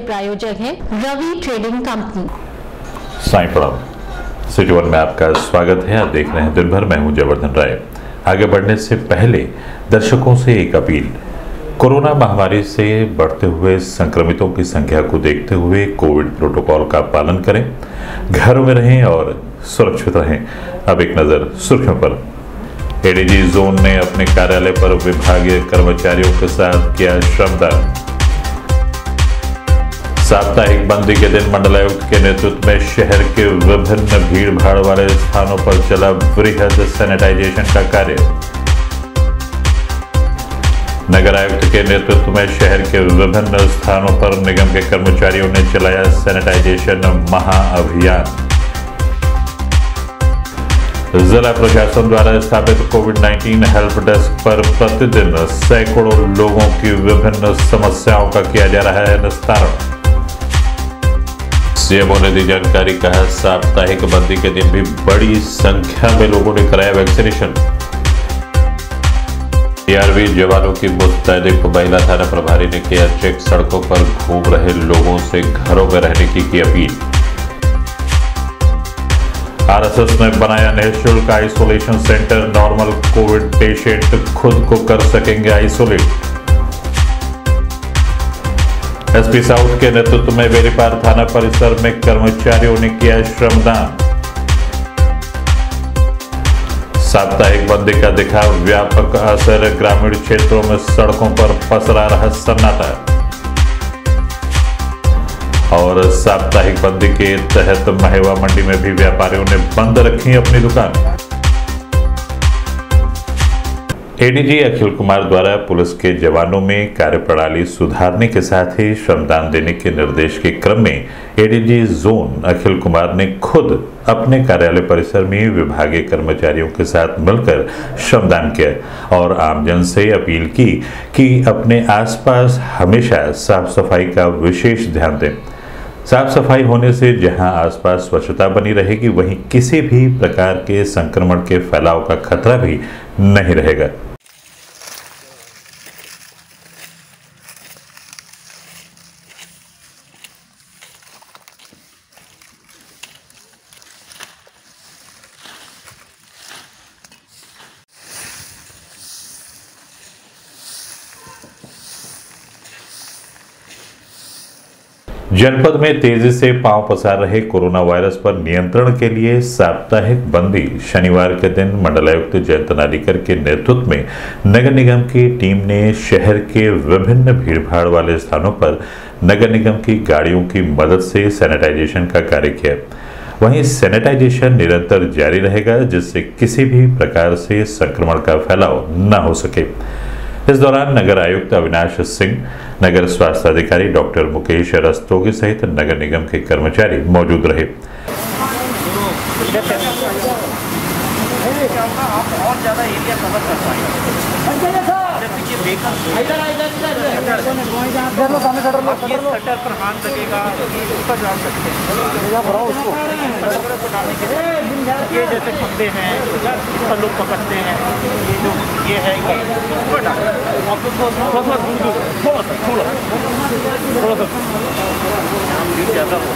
प्रायोजक है Ravi trading company. Sai प्रणाम। सिटी वन में आपका स्वागत है। आप देख रहे हैं दिन भर। मैं हूं जयवर्धन राय। आगे बढ़ने से पहले दर्शकों से एक अपील। कोरोना महामारी से बढ़ते हुए संक्रमितों की संख्या को देखते हुए कोविड प्रोटोकॉल का पालन करें, घरों में रहें और सुरक्षित रहें। अब एक नजर सुर्खियों पर। एडीजी जोन ने अपने कार्यालय पर विभागीय कर्मचारियों के साथ किया श्रमदान। साप्ताहिक बंदी के दिन मंडलायुक्त के नेतृत्व में शहर के विभिन्न भीड़ भाड़ वाले स्थानों पर चला वृहद सैनिटाइजेशन का कार्य। नगर आयुक्त के नेतृत्व में शहर के विभिन्न स्थानों पर निगम के कर्मचारियों ने चलाया सैनिटाइजेशन महाअभियान। जिला प्रशासन द्वारा स्थापित कोविड-19 हेल्प डेस्क पर प्रतिदिन सैकड़ों लोगों की विभिन्न समस्याओं का किया जा रहा है निस्तारण। सीएमओ ने दी जानकारी। कहा, साप्ताहिक बंदी के दिन भी बड़ी संख्या में लोगों ने कराया वैक्सीनेशन। टीआरबी जवानों की मुस्तैदी को महिला थाना प्रभारी ने किया चेक। सड़कों पर घूम रहे लोगों से घरों में रहने की अपील। आरएसएस ने बनाया निःशुल्क isolation centre. Normal Covid patient खुद को कर सकेंगे आइसोलेट। एसपी साउथ के नेतृत्व में बेरीपार थाना परिसर में कर्मचारियों ने किया श्रमदान। साप्ताहिक बंदी का दिखा व्यापक असर। ग्रामीण क्षेत्रों में सड़कों पर पसरा रहा सन्नाटा। और साप्ताहिक बंदी के तहत महेवा मंडी में भी व्यापारियों ने बंद रखी अपनी दुकान। एडीजी अखिल कुमार द्वारा पुलिस के जवानों में कार्यप्रणाली सुधारने के साथ ही श्रमदान देने के निर्देश के क्रम में एडीजी जोन अखिल कुमार ने खुद अपने कार्यालय परिसर में विभागीय कर्मचारियों के साथ मिलकर श्रमदान किया और आमजन से अपील की कि अपने आसपास हमेशा साफ सफाई का विशेष ध्यान दें। साफ सफाई होने से जहां आसपास स्वच्छता बनी रहेगी, वहीं किसी भी प्रकार के संक्रमण के फैलाव का खतरा भी नहीं रहेगा। जनपद में तेजी से पांव पसार रहे कोरोना वायरस पर नियंत्रण के लिए साप्ताहिक बंदी शनिवार के दिन मंडलायुक्त जयंत नालिकर के नेतृत्व में नगर निगम की टीम ने शहर के विभिन्न भीड़भाड़ वाले स्थानों पर नगर निगम की गाड़ियों की मदद से सैनिटाइजेशन का कार्य किया। वहीं सैनिटाइजेशन निरंतर जारी रहेगा, जिससे किसी भी प्रकार से संक्रमण का फैलाव न हो सके। इस दौरान नगर आयुक्त अविनाश सिंह, नगर स्वास्थ्य अधिकारी डॉक्टर मुकेश रस्तोगी सहित नगर निगम के कर्मचारी मौजूद रहे। ये शटर पर हाथ लगेगा, ऊपर जा सकते हैं। ये जैसे खंबे हैं, इस पर लोग पकड़ते हैं, ये जो ये है ये ऊपर डाल थोड़ा ज़्यादा हो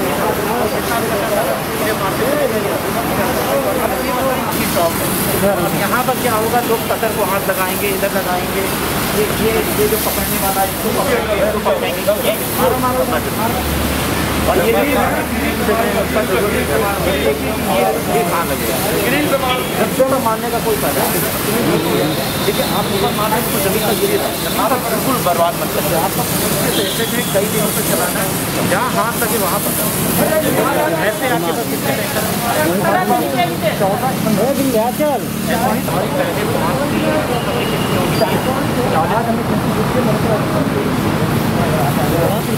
यहाँ पर क्या होगा, लोग शटर को हाथ लगाएंगे, इधर लगाएंगे, ये जो पकड़ने वाला है इसको पकड़ेंगे, और ये भी ये कहाँ लगेगा, बच्चों का मारने का कोई फायदा नहीं। देखिए, आप ऊपर मारने को जमीन का गिरे आप बिल्कुल बर्बाद मत करिए। आपका ऐसे कई दिनों से चलाना है, जहाँ हाथ लगे वहाँ पर ऐसे आपके पास कितने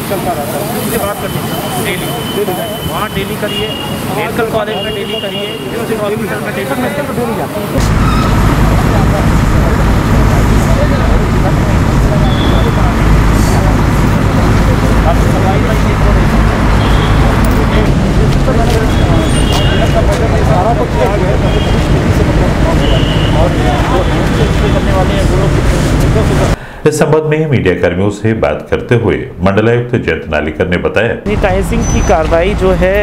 चलता रहता है, उससे बात करनी डेली वहाँ डेली करिए, मेडिकल कॉलेज में डेली करिए, हॉस्पिटल में डेली करिए। इस संबंध में मीडिया कर्मियों से बात करते हुए मंडलायुक्त जयंत नालिकर ने बताया, सैनिटाइजिंग की कार्रवाई जो है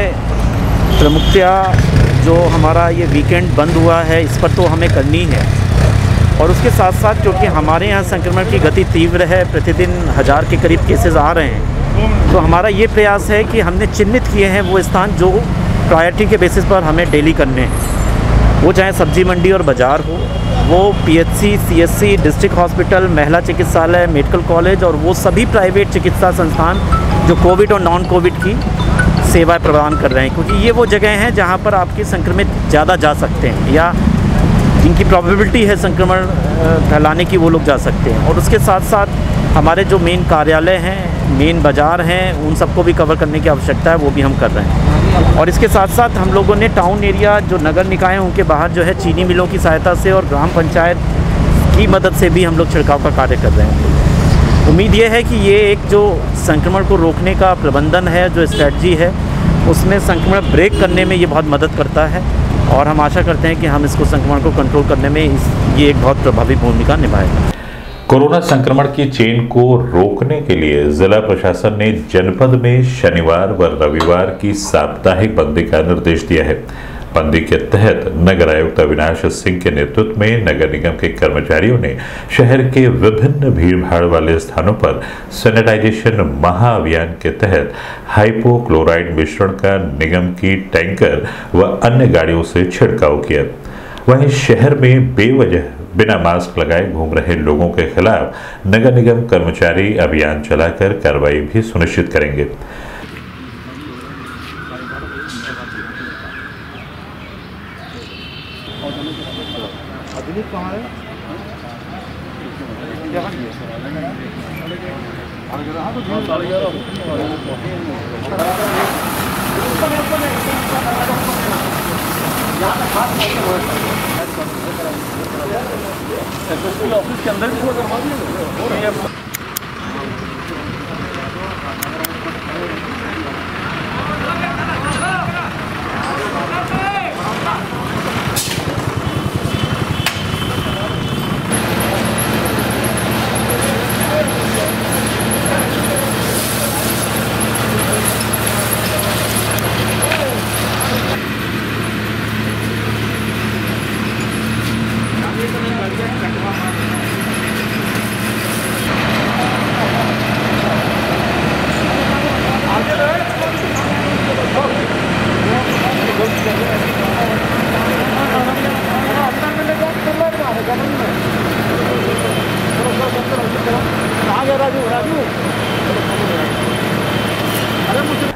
प्रमुखतया जो हमारा ये वीकेंड बंद हुआ है इस पर तो हमें करनी है, और उसके साथ साथ क्योंकि हमारे यहाँ संक्रमण की गति तीव्र है, प्रतिदिन 1000 के करीब केसेस आ रहे हैं, तो हमारा ये प्रयास है कि हमने चिन्हित किए हैं वो स्थान जो प्रायोरिटी के बेसिस पर हमें डेली करने हैं। वो चाहे सब्जी मंडी और बाज़ार हो, वो पीएचसी, सीएससी, डिस्ट्रिक्ट हॉस्पिटल, महिला चिकित्सालय, मेडिकल कॉलेज और वो सभी प्राइवेट चिकित्सा संस्थान जो कोविड और नॉन कोविड की सेवाएं प्रदान कर रहे हैं, क्योंकि ये वो जगह हैं जहाँ पर आपके संक्रमित ज़्यादा जा सकते हैं या जिनकी प्रोबेबिलिटी है संक्रमण फैलाने की, वो लोग जा सकते हैं। और उसके साथ साथ हमारे जो मेन कार्यालय हैं, मेन बाज़ार हैं, उन सबको भी कवर करने की आवश्यकता है, वो भी हम कर रहे हैं। और इसके साथ साथ हम लोगों ने टाउन एरिया जो नगर निकाय हैं उनके बाहर जो है चीनी मिलों की सहायता से और ग्राम पंचायत की मदद से भी हम लोग छिड़काव का कार्य कर रहे हैं। उम्मीद ये है कि ये एक जो संक्रमण को रोकने का प्रबंधन है, जो स्ट्रेटजी है, उसमें संक्रमण ब्रेक करने में ये बहुत मदद करता है, और हम आशा करते हैं कि हम इसको संक्रमण को कंट्रोल करने में ये एक बहुत प्रभावी भूमिका निभाएगा। कोरोना संक्रमण की चेन को रोकने के लिए जिला प्रशासन ने जनपद में शनिवार व रविवार की साप्ताहिक बंदी का निर्देश दिया है। बंदी के तहत नगर आयुक्त अविनाश सिंह के नेतृत्व में नगर निगम के कर्मचारियों ने शहर के विभिन्न भीड़भाड़ वाले स्थानों पर सैनिटाइजेशन महाअभियान के तहत हाइपोक्लोराइड मिश्रण का निगम की टैंकर व अन्य गाड़ियों से छिड़काव किया। वहीं शहर में बेवजह बिना मास्क लगाए घूम रहे लोगों के खिलाफ नगर निगम कर्मचारी अभियान चलाकर कार्रवाई भी सुनिश्चित करेंगे। ऑफिस के अंदर भी करवा दिया।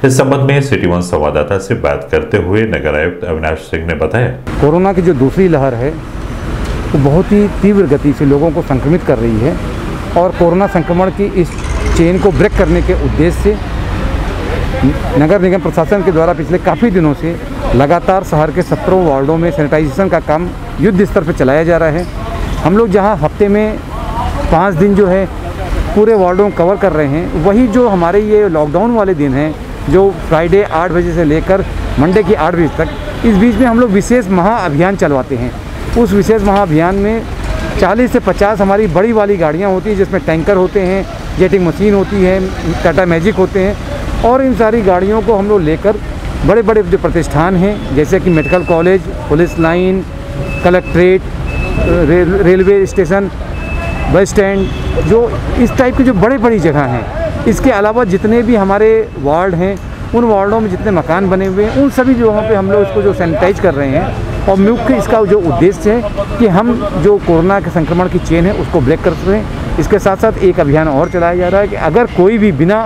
इस संबंध में सिटी वन संवाददाता से बात करते हुए नगर आयुक्त अविनाश सिंह ने बताया, कोरोना की जो दूसरी लहर है वो बहुत ही तीव्र गति से लोगों को संक्रमित कर रही है, और कोरोना संक्रमण की इस चेन को ब्रेक करने के उद्देश्य से नगर निगम प्रशासन के द्वारा पिछले काफ़ी दिनों से लगातार शहर के 17 वार्डों में सैनिटाइजेशन का काम युद्ध स्तर पर चलाया जा रहा है। हम लोग जहां हफ्ते में 5 दिन जो है पूरे वार्डों को कवर कर रहे हैं, वही जो हमारे ये लॉकडाउन वाले दिन हैं, जो फ्राइडे 8 बजे से लेकर मंडे की 8 बजे तक, इस बीच में हम लोग विशेष महाअभियान चलवाते हैं। उस विशेष महाअभियान में 40 से 50 हमारी बड़ी वाली गाड़ियाँ होती हैं, जिसमें टैंकर होते हैं, जेटिंग मशीन होती है, टाटा मैजिक होते हैं, और इन सारी गाड़ियों को हम लोग लेकर बड़े बड़े जो प्रतिष्ठान हैं, जैसे कि medical college, police line, collectorate, railway station, bus stand, जो इस टाइप की जो बड़े बड़ी जगह हैं, इसके अलावा जितने भी हमारे वार्ड हैं, उन वार्डों में जितने मकान बने हुए हैं, उन सभी जगहों पे हम लोग इसको जो सैनिटाइज कर रहे हैं। और मुख्य इसका जो उद्देश्य है कि हम जो कोरोना के संक्रमण की चेन है उसको ब्रेक कर सकें। इसके साथ साथ एक अभियान और चलाया जा रहा है कि अगर कोई भी बिना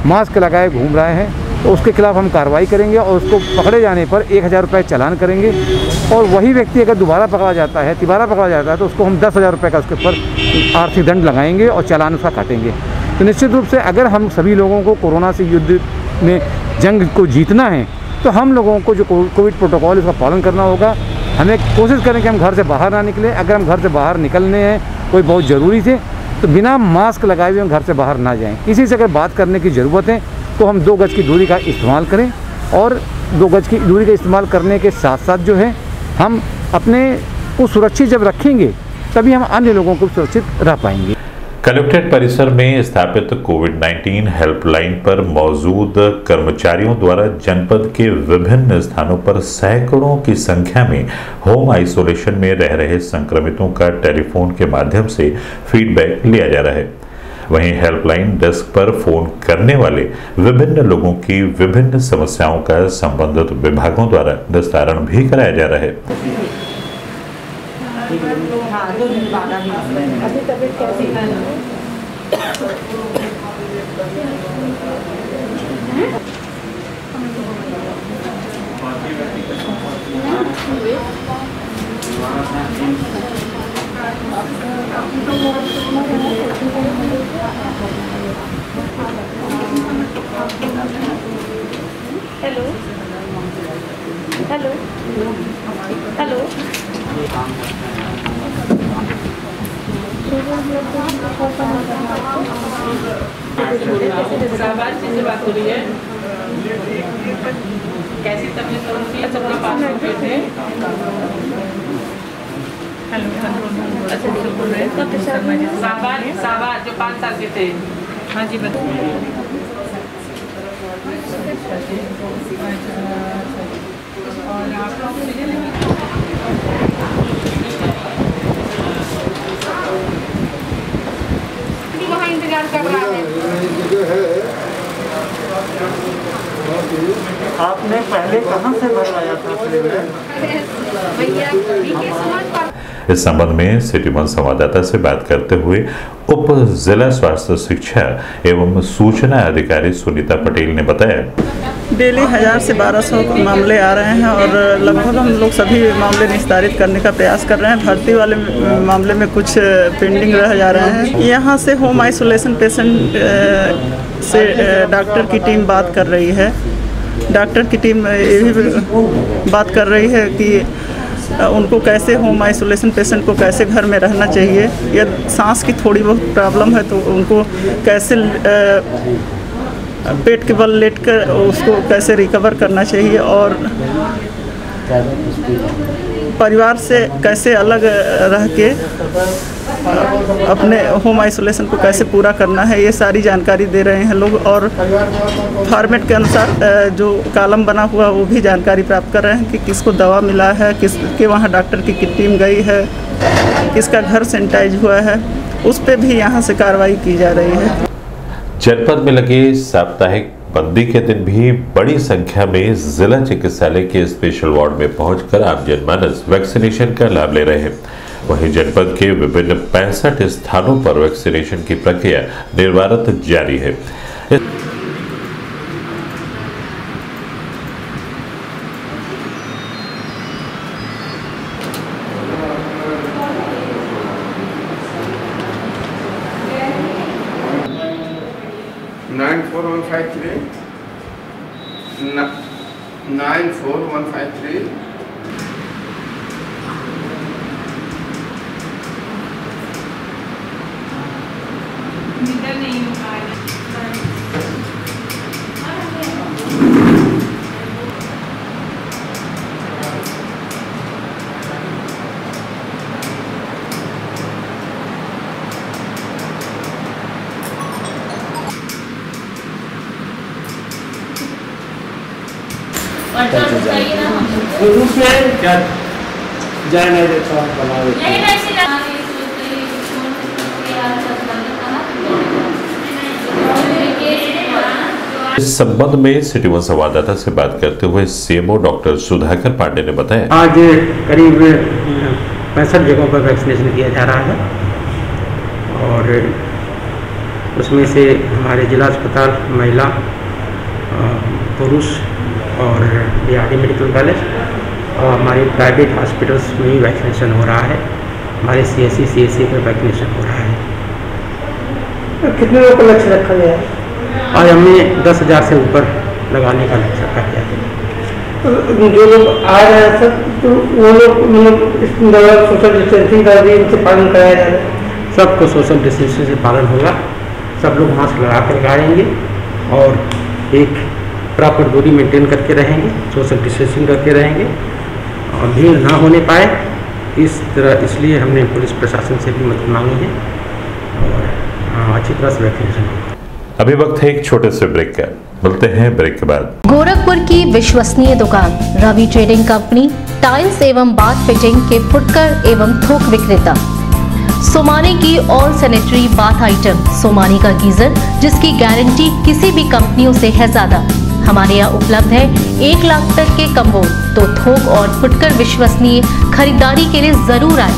मास्क लगाए घूम रहा है तो उसके खिलाफ हम कार्रवाई करेंगे, और उसको पकड़े जाने पर 1000 रुपये चालान करेंगे, और वही व्यक्ति अगर दोबारा पकड़ा जाता है, तिबारा पकड़ा जाता है, तो उसको हम 10,000 रुपये का उसके ऊपर आर्थिक दंड लगाएंगे और चालान उसका काटेंगे। तो निश्चित रूप से अगर हम सभी लोगों को कोरोना से युद्ध में जंग को जीतना है, तो हम लोगों को जो कोविड प्रोटोकॉल उसका पालन करना होगा। हमें कोशिश करें कि हम घर से बाहर ना निकलें। अगर हम घर से बाहर निकलने हैं कोई बहुत ज़रूरी से, तो बिना मास्क लगाए हुए हम घर से बाहर ना जाएं। किसी से अगर बात करने की ज़रूरत है तो हम 2 गज की दूरी का इस्तेमाल करें, और 2 गज की दूरी का इस्तेमाल करने के साथ साथ जो है हम अपने को सुरक्षित जब रखेंगे तभी हम अन्य लोगों को सुरक्षित रह पाएंगे। कलेक्ट्रेट परिसर में स्थापित कोविड-19 हेल्पलाइन पर मौजूद कर्मचारियों द्वारा जनपद के विभिन्न स्थानों पर सैकड़ों की संख्या में होम आइसोलेशन में रह रहे संक्रमितों का टेलीफोन के माध्यम से फीडबैक लिया जा रहा है। वहीं हेल्पलाइन डेस्क पर फोन करने वाले विभिन्न लोगों की विभिन्न समस्याओं का संबंधित विभागों द्वारा निस्तारण भी कराया जा रहा है। अभी तबीयत कैसी है? हेलो हेलो हेलो शाहबाज जी से बात हो रही है। कैसी तबीयत हो रही है? सबके पास में थे। हेलो अच्छा बोल रहे हैं शाहबाज जो 5 साल के थे। हाँ जी बताइए। और आप वहाँ इंतजार कर रहा है। आपने पहले कहाँ से भरवाया था? इस संबंध में सिटी वन संवाददाता से बात करते हुए उप जिला स्वास्थ्य शिक्षा एवं सूचना अधिकारी सुनीता पटेल ने बताया, डेली 1000 से 1200 मामले आ रहे हैं और लगभग हम लोग सभी मामले निस्तारित करने का प्रयास कर रहे हैं। भर्ती वाले मामले में कुछ पेंडिंग रह जा रहे हैं। यहाँ से होम आइसोलेशन पेशेंट से डॉक्टर की टीम बात कर रही है। डॉक्टर की टीम ये भी बात कर रही है कि उनको कैसे होम आइसोलेशन पेशेंट को कैसे घर में रहना चाहिए, या सांस की थोड़ी बहुत प्रॉब्लम है तो उनको कैसे पेट के बल लेटकर उसको कैसे रिकवर करना चाहिए, और परिवार से कैसे अलग रह के अपने होम आइसोलेशन को कैसे पूरा करना है, ये सारी जानकारी दे रहे हैं लोग। और फॉर्मेट के अनुसार जो कॉलम बना हुआ वो भी जानकारी प्राप्त कर रहे हैं कि किसको दवा मिला है, किसके वहाँ डॉक्टर की टीम गई है, किसका घर सैनिटाइज हुआ है, उस पर भी यहाँ से कार्रवाई की जा रही है। जनपद में लगे साप्ताहिक बंदी के दिन भी बड़ी संख्या में जिला चिकित्सालय के स्पेशल वार्ड में पहुंचकर आम जनमानस वैक्सीनेशन का लाभ ले रहे हैं। वहीं जनपद के विभिन्न 65 स्थानों पर वैक्सीनेशन की प्रक्रिया निर्बाध जारी है। शुरू से क्या जय नहीं देखा इस संबंध में सिटी वन संवाददाता से बात करते हुए सीएमओ डॉक्टर सुधाकर पांडे ने बताया, आज करीब 65 जगहों पर वैक्सीनेशन किया जा रहा है और उसमें से हमारे जिला अस्पताल महिला, पुरुष और बिहारी मेडिकल कॉलेज और हमारे प्राइवेट हॉस्पिटल्स में भी वैक्सीनेशन हो रहा है। हमारे CSC, CSC में वैक्सीनेशन हो रहा है। कितने लोगों का लक्ष्य रखा गया है? आज हमने 10,000 से ऊपर लगाने का लक्ष्य रखा गया है। जो लोग आ रहे हैं सर, तो वो लोग मतलब सोशल डिस्टेंसिंग का भी इनसे पालन कराया जा रहा है? सबको सोशल डिस्टेंसिंग से पालन होगा। सब लोग मास्क लगा कर आएंगे और एक प्रॉपर दूरी मेंटेन करके रहेंगे, सोशल डिस्टेंसिंग करके रहेंगे और भीड़ ना होने पाए इस तरह, इसलिए हमने पुलिस प्रशासन से भी मदद मांगी है और अच्छी तरह से वैक्सीनेशन हो। अभी वक्त है एक छोटे से ब्रेक का, मिलते हैं ब्रेक के बाद। गोरखपुर की विश्वसनीय दुकान रवि ट्रेडिंग कंपनी, टाइल्स एवं बाथ फिटिंग के फुटकर एवं थोक विक्रेता। सोमानी की all sanitary bath item, Somani का गीजर जिसकी गारंटी किसी भी कंपनियों से है ज्यादा। हमारे यहाँ उपलब्ध है 1 लाख तक के कम्बोर्ड। तो थोक और फुटकर विश्वसनीय खरीदारी के लिए जरूर आए।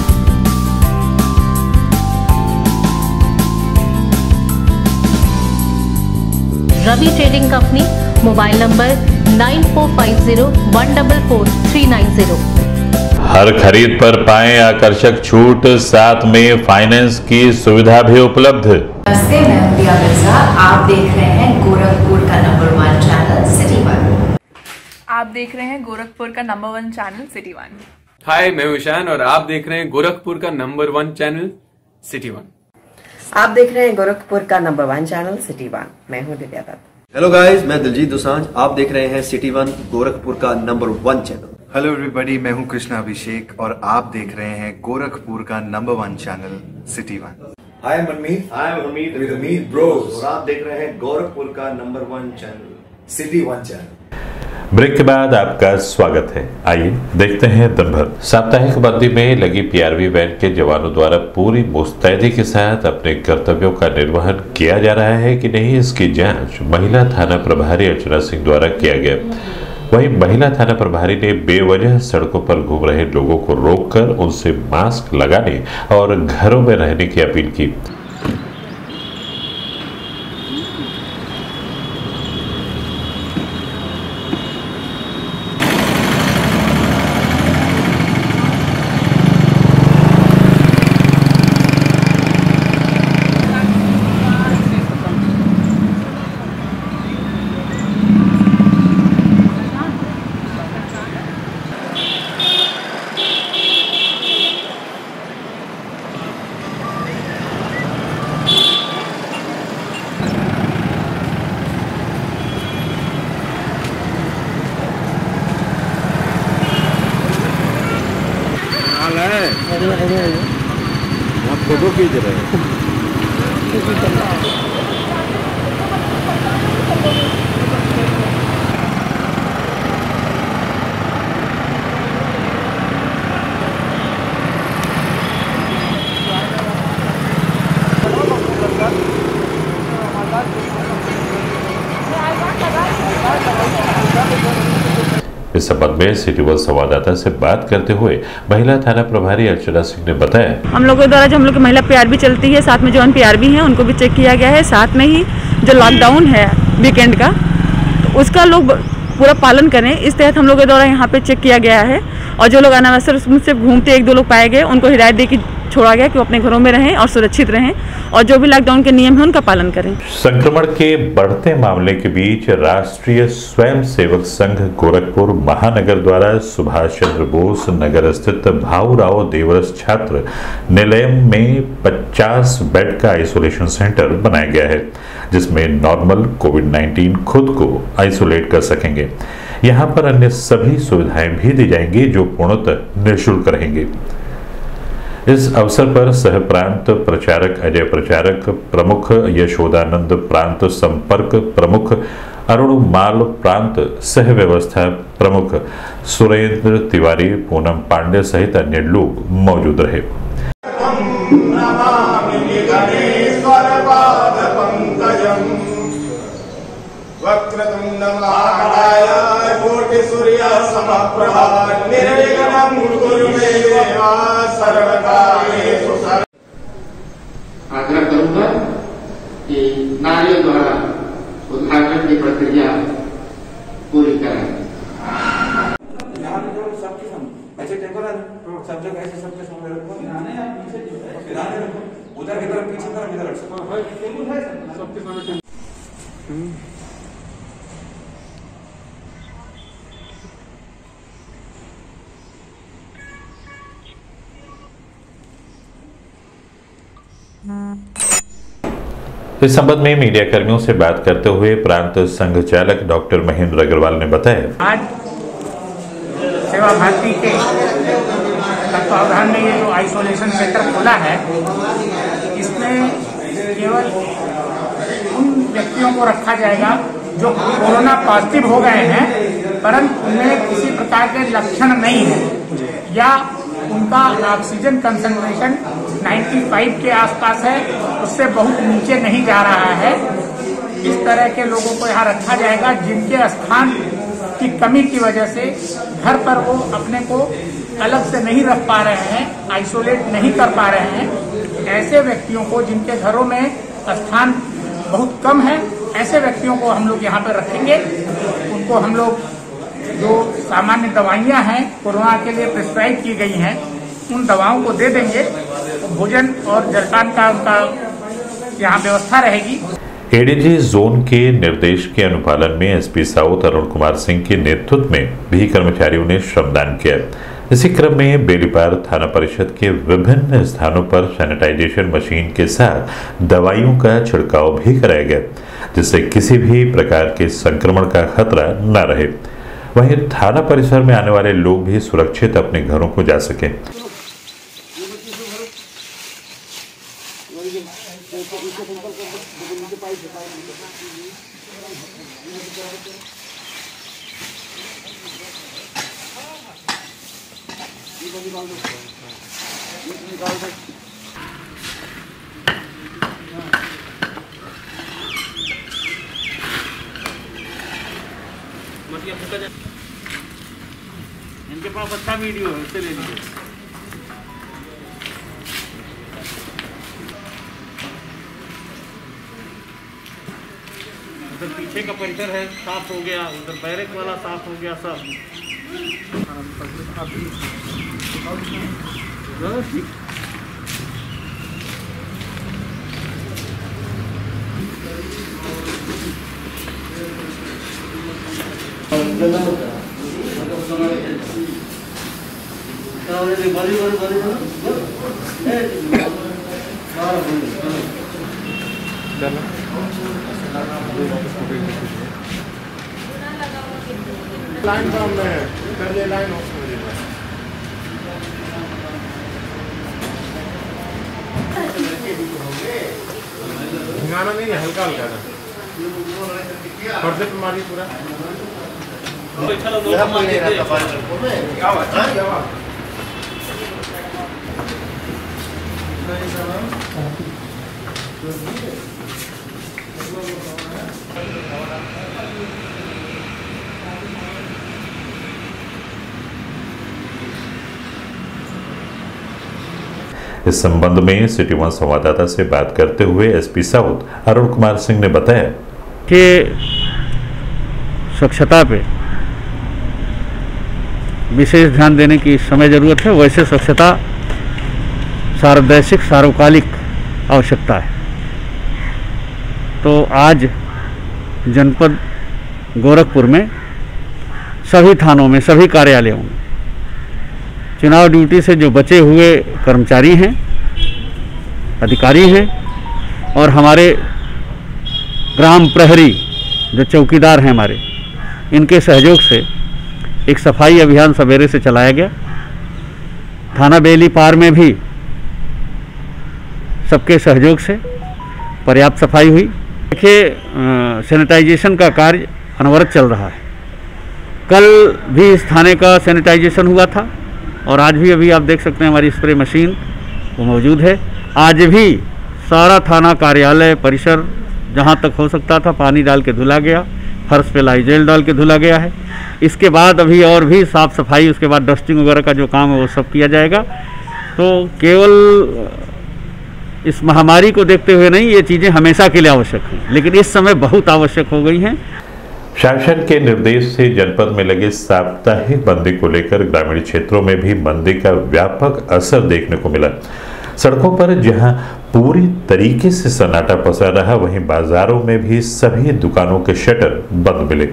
Ravi trading company, mobile number 9450144390। हर खरीद पर पाएं आकर्षक छूट, साथ में फाइनेंस की सुविधा भी उपलब्ध। नमस्ते, मैं प्रिया मिर्जा। आप देख रहे हैं गोरखपुर का नंबर 1 चैनल सिटी 1। आप देख रहे हैं गोरखपुर का नंबर 1 चैनल सिटी 1। हाय, मैं ईशान और आप देख रहे हैं गोरखपुर का नंबर 1 चैनल सिटी 1। आप देख रहे हैं गोरखपुर का नंबर 1 चैनल सिटी 1। मैं हूं दिव्या दत्त। हेलो गाइस, मैं दिलजीत दोसांझ। आप देख रहे हैं सिटी 1 गोरखपुर का नंबर 1 चैनल। हेलो एवरीबॉडी, मैं हूं कृष्णा अभिषेक और आप देख रहे हैं गोरखपुर का number 1 channel city 1। Hi Manmeet, I am Hamid with Hamid bros और आप देख रहे हैं गोरखपुर का number 1 channel city 1 channel. Break के बाद आपका स्वागत है। आइए देखते हैं दिन भर। साप्ताहिक बंदी में लगी पीआरवी वैन के जवानों द्वारा पूरी मुस्तैदी के साथ अपने कर्तव्यों का निर्वहन किया जा रहा है कि नहीं, इसकी जांच महिला थाना प्रभारी अर्चना सिंह द्वारा किया गया। वहीं महिला थाना प्रभारी ने बेवजह सड़कों पर घूम रहे लोगों को रोककर उनसे मास्क लगाने और घरों में रहने की अपील की। फोटो खींच रहे हैं। इस संबंध में सिटी 1 संवाददाता से बात करते हुए महिला थाना प्रभारी अर्चना सिंह ने बताया, हम लोगों द्वारा जो हम लोग की महिला पीआरबी चलती है, साथ में जो पीआरबी हैं उनको भी चेक किया गया है। साथ में ही जो लॉकडाउन है वीकेंड का, तो उसका लोग पूरा पालन करें, इस तहत हम लोग के द्वारा यहाँ पे चेक किया गया है। और जो लोग अनावश्यक रूप से घूमते 1-2 लोग पाए गए, उनको हिदायत दे के छोड़ा गया कि वो अपने घरों में रहें और सुरक्षित रहें और जो भी लॉकडाउन के नियम है उनका पालन करें। संक्रमण के बढ़ते मामले के बीच राष्ट्रीय स्वयंसेवक संघ गोरखपुर महानगर द्वारा सुभाष चंद्र बोस नगर स्थित भाऊराव देवरस छात्र निलयम में 50 बेड का आइसोलेशन सेंटर बनाया गया है, जिसमें नॉर्मल कोविड-19 खुद को आइसोलेट कर सकेंगे। यहाँ पर अन्य सभी सुविधाएं भी दी जाएंगी जो पूर्णतः निःशुल्क रहेंगी। इस अवसर पर सह प्रांत प्रचारक अजय प्रचारक, प्रमुख यशोदानंद, प्रांत संपर्क प्रमुख अरुण माल, प्रांत सह व्यवस्था प्रमुख सुरेंद्र तिवारी, पूनम पांडे सहित अन्य लोग मौजूद रहे। आग्रह करूंगा कि नारियों द्वारा उद्घाटन की प्रक्रिया पूरी करें। ऐसे टेम्परर सब जगह ऐसे सबके सामने रखो, उधर की तरफ पीछे तरफ इधर रख सकते सबके सामने। इस संबंध में मीडिया कर्मियों से बात करते हुए प्रांत संघ चालक डॉक्टर महेंद्र अग्रवाल ने बताया, आज सेवा भारती के तत्वावधान में ये जो आइसोलेशन सेंटर खोला है, इसमें केवल उन व्यक्तियों को रखा जाएगा जो कोरोना पॉजिटिव हो गए हैं परंतु उनमें किसी प्रकार के लक्षण नहीं है या उनका ऑक्सीजन कंसंट्रेशन 95 के आसपास है, उससे बहुत नीचे नहीं जा रहा है। इस तरह के लोगों को यहाँ रखा जाएगा जिनके स्थान की कमी की वजह से घर पर वो अपने को अलग से नहीं रख पा रहे हैं, आइसोलेट नहीं कर पा रहे हैं। ऐसे व्यक्तियों को जिनके घरों में स्थान बहुत कम है, ऐसे व्यक्तियों को हम लोग यहाँ पर रखेंगे। उनको हम लोग जो सामान्य दवाइयाँ हैं कोरोना के लिए प्रिस्क्राइब की गई हैं उन दवाओं को दे देंगे। तो भोजन और जलपान का उनका यहाँ व्यवस्था रहेगी। एडीजी जोन के निर्देश के अनुपालन में एसपी साउथ अरुण कुमार सिंह के नेतृत्व में भी कर्मचारियों ने श्रमदान किया। इसी क्रम में बेलीपार थाना परिषद के विभिन्न स्थानों पर सैनिटाइजेशन मशीन के साथ दवाइयों का छिड़काव भी कराया गया, जिससे किसी भी प्रकार के संक्रमण का खतरा न रहे। वहीं थाना परिसर में आने वाले लोग भी सुरक्षित अपने घरों को जा सकें। इनके पास अच्छा वीडियो है, उससे ले लीजिए। उधर पीछे का परिसर है साफ हो गया, उधर बैरक वाला साफ हो गया सब। लाइन सामने है, पहले लाइन ऑफ कर दीजिए। भिंगाना नहीं है, हल्का हल्का था। पर्दे पे मारी पूरा। इस संबंध में सिटी वन संवाददाता से बात करते हुए एसपी साउथ अरुण कुमार सिंह ने बताया कि स्वच्छता पे विशेष ध्यान देने की इस समय ज़रूरत है। वैसे स्वच्छता सार्वदैशिक सार्वकालिक आवश्यकता है। तो आज जनपद गोरखपुर में सभी थानों में, सभी कार्यालयों में चुनाव ड्यूटी से जो बचे हुए कर्मचारी हैं, अधिकारी हैं और हमारे ग्राम प्रहरी जो चौकीदार हैं हमारे, इनके सहयोग से एक सफाई अभियान सवेरे से चलाया गया। थाना बेलीपार में भी सबके सहयोग से पर्याप्त सफाई हुई। देखिए, सैनिटाइजेशन का कार्य अनवरत चल रहा है। कल भी इस थाने का सैनिटाइजेशन हुआ था और आज भी अभी आप देख सकते हैं हमारी स्प्रे मशीन वो मौजूद है। आज भी सारा थाना कार्यालय परिसर जहां तक हो सकता था पानी डाल के धुला गया, फर्श पे लाइजेल डाल के धुला गया है। इसके बाद अभी और भी साफ़ सफाई, उसके बाद डस्टिंग वगैरह का जो काम है वो सब किया जाएगा। तो केवल इस महामारी को देखते हुए नहीं, ये चीज़ें हमेशा के लिए आवश्यक हैं, लेकिन इस समय बहुत आवश्यक हो गई हैं। शासन के निर्देश से जनपद में लगे साप्ताहिक बंदी को लेकर ग्रामीण क्षेत्रों में भी बंदी का व्यापक असर देखने को मिला। सड़कों पर जहां पूरी तरीके से सन्नाटा पसरा रहा, वहीं बाजारों में भी सभी दुकानों के शटर बंद मिले।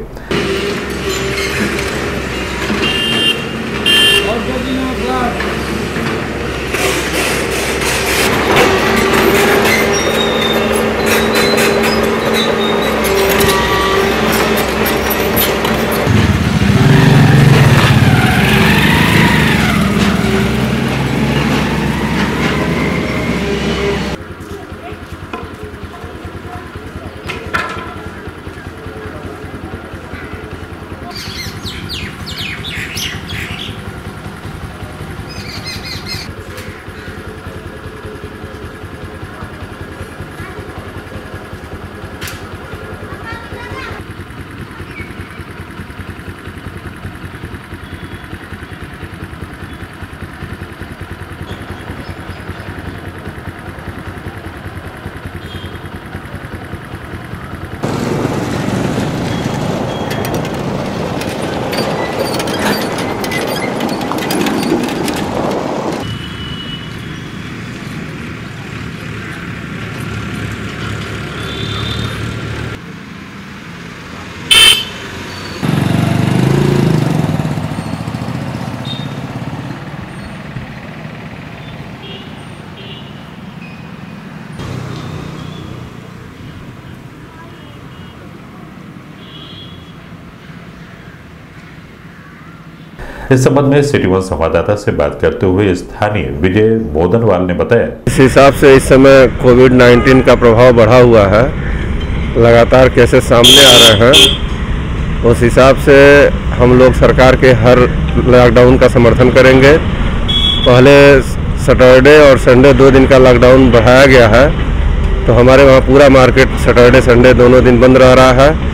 इस संबंध में सिटी वन संवाददाता से बात करते हुए स्थानीय विजय मोदनवाल ने बताया, इस हिसाब से इस समय कोविड-19 का प्रभाव बढ़ा हुआ है, लगातार केसेस सामने आ रहे हैं। उस हिसाब से हम लोग सरकार के हर लॉकडाउन का समर्थन करेंगे। पहले सैटरडे और संडे 2 दिन का लॉकडाउन बढ़ाया गया है, तो हमारे वहाँ पूरा मार्केट सैटरडे संडे दोनों दिन बंद रह रहा है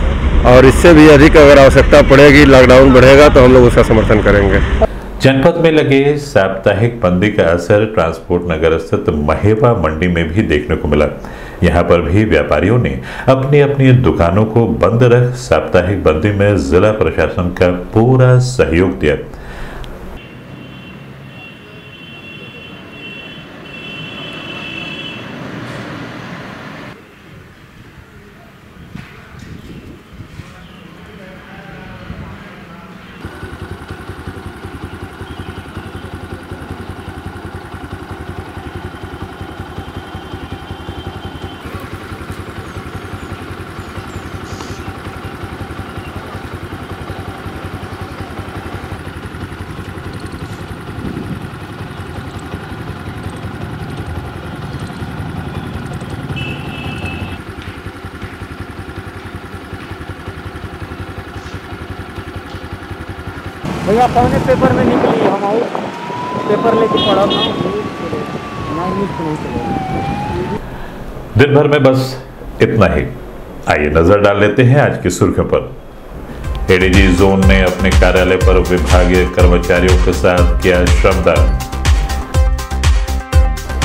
और इससे भी अधिक अगर आवश्यकता पड़ेगी, लॉकडाउन बढ़ेगा तो हम लोग उसका समर्थन करेंगे। जनपद में लगे साप्ताहिक बंदी का असर ट्रांसपोर्ट नगर स्थित महेवा मंडी में भी देखने को मिला। यहां पर भी व्यापारियों ने अपनी अपनी दुकानों को बंद रख साप्ताहिक बंदी में जिला प्रशासन का पूरा सहयोग दिया। भैया पौने पेपर में निकली, हम आओ पेपर लेके पढ़ा दिन भर में बस इतना ही। आइए नजर डाल लेते हैं आज की सुर्खियों पर। एडीजी जोन ने अपने कार्यालय पर विभागीय कर्मचारियों के साथ किया श्रमदान।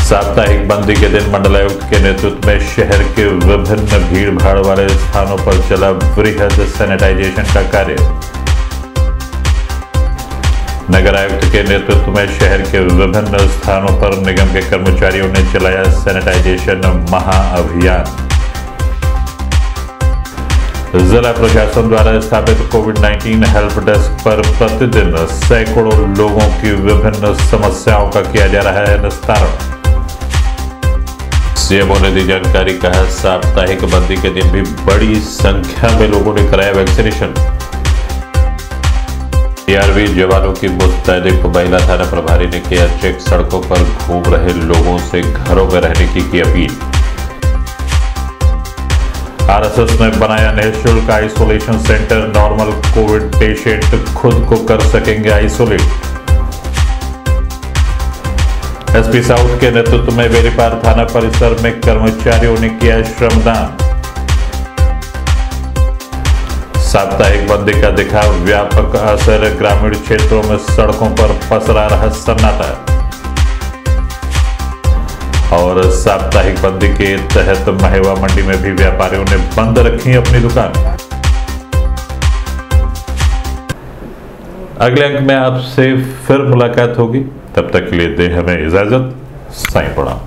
साप्ताहिक बंदी के दिन मंडलायुक्त के नेतृत्व में शहर के विभिन्न भीड़ भाड़ वाले स्थानों पर चला वृहद सैनिटाइजेशन का कार्य। नगर आयुक्त के नेतृत्व में शहर के विभिन्न स्थानों पर निगम के कर्मचारियों ने चलाया सैनिटाइजेशन महाअभियान। जिला प्रशासन द्वारा स्थापित कोविड-19 हेल्प डेस्क पर प्रतिदिन सैकड़ों लोगों की विभिन्न समस्याओं का किया जा रहा है निस्तारण। सीएमओ ने दी जानकारी, कहा साप्ताहिक बंदी के दिन भी बड़ी संख्या में लोगों ने कराया वैक्सीनेशन। टीआरबी जवानों की मुस्तैदी को महिला थाना प्रभारी ने किया चेक। सड़कों पर घूम रहे लोगों से घरों में रहने की अपील। आरएसएस ने बनाया निःशुल्क isolation centre, normal Covid patient खुद को कर सकेंगे आइसोलेट। एसपी साउथ के नेतृत्व में बेरीपार थाना परिसर में कर्मचारियों ने किया श्रमदान। साप्ताहिक बंदी का दिखा व्यापक असर, ग्रामीण क्षेत्रों में सड़कों पर पसरा रहा सन्नाटा। और साप्ताहिक बंदी के तहत महेवा मंडी में भी व्यापारियों ने बंद रखी अपनी दुकान। अगले अंक में आपसे फिर मुलाकात होगी, तब तक के लिए दे हमें इजाजत। साईं प्रणाम।